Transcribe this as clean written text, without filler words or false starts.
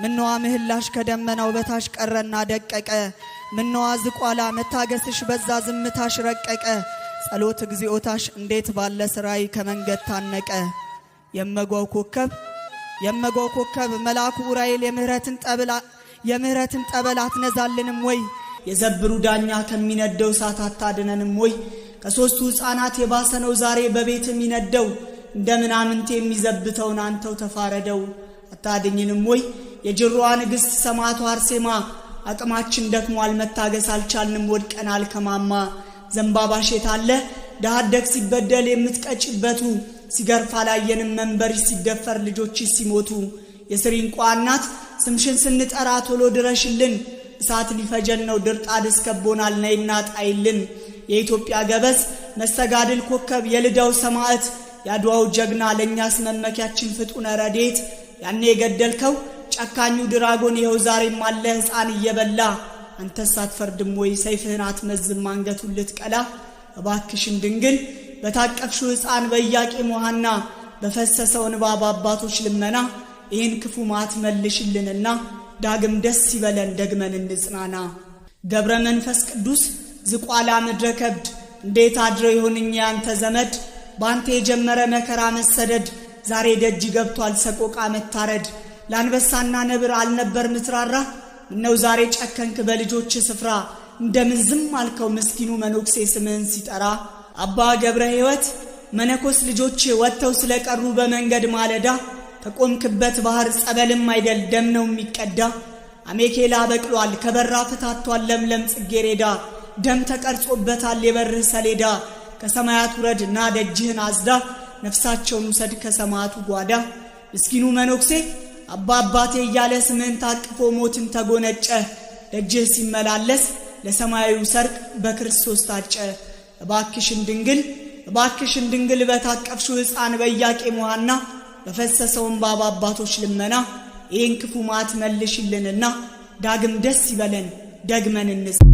ምነዋ ምህላሽ ከደመናው በታች ቀረና ደቀቀ ምነዋ ዝቋላ መታገስሽ በዛ ዝምታሽ ረቀቀ ጸሎት እግዚኦታሽ እንዴት ባለ ስራይ ከመንገድ ታነቀ የመጓው ኮከብ መልአኩ ኡራኤል የምህረትን ጠበል አትነዛልንም ወይ የዘብሩ ዳኛ ከሚነደው እሳት አታድነንም ወይ ከሶስቱ ሕፃናት የባሰነው ዛሬ በቤት የሚነደው እንደምናምንቴ የሚዘብተውን አንተው ተፋረደው አታድኝንም ወይ የጅሮዋ ንግሥት ሰማዕቷ አርሴማ አቅማችን ደክሟል መታገስ አልቻልንም ወድቀናል ከማማ ዘንባባሽ የታለ ዳሃደግ ሲበደል የምትቀጭበቱ ሲገርፋ ላየንም መንበርሽ ሲደፈር ልጆችሽ ሲሞቱ የስሪንቋ እናት ስምሽን ስንጠራ ቶሎ ድረሽልን እሳት ሊፈጀን ነው ድርጣድ እስከቦናል ነይና ጣይልን የኢትዮጵያ ገበዝ መስተጋድል ኮከብ የልዳው ሰማዕት ያድዋው ጀግና ለኛስ መመኪያችን ፍጡነ ረዴት ያኔ የገደልከው ጨካኙ ድራጎን ይኸው ዛሬም አለ ሕፃን እየበላ አንተስ አትፈርድም ወይ ሰይፍህን አትመዝም አንገቱን ልትቀላ እባክሽን ድንግል በታቀፍሽው ሕፃን በኢያቄም ወሐና በፈሰሰው እንባ በአባቶች ልመና ይህን ክፉ ማት መልሽልንና ዳግም ደስ ይበለን ደግመን እንጽናና ገብረ መንፈስ ቅዱስ ዝቋላ ምድረ ከብድ እንዴት አድሮ ይሁንኛ ያንተ ዘመድ ባንተ የጀመረ መከራ መሰደድ ዛሬ ደጅ ገብቷል ሰቆቃ መታረድ ላንበሳና ነብር አልነበር ምትራራ ነው ዛሬ ጨከንክ በልጆች ስፍራ እንደምን ዝም አልከው ምስኪኑ መኖክሴ ስምህን ሲጠራ አባ ገብረ ሕይወት መነኮስ ልጆች ወጥተው ስለቀሩ በመንገድ ማለዳ ተቆምክበት ባህር ጸበልም አይደል ደም ነው የሚቀዳ አሜኬላ በቅሏል ከበራ ፍታቷል ለምለም ጽጌሬዳ ደም ተቀርጾበታል የበርህ ሰሌዳ ከሰማያት ውረድና ደጅህን አዝዳ ነፍሳቸውን ውሰድ ከሰማያቱ ጓዳ ምስኪኑ መኖክሴ አባ አባቴ እያለ ስምህን ታቅፎ ሞትን ተጎነጨ ደጅህ ሲመላለስ ለሰማያዊ ሰርቅ በክርስቶስ ታጨ እባክሽን ድንግል በታቀፍሽው ሕፃን በኢያቄም ወሐና በፈሰሰውን በአባቶች ልመና ይህን ክፉ ማት መልሽልንና ዳግም ደስ ይበለን ደግመን እንጽናና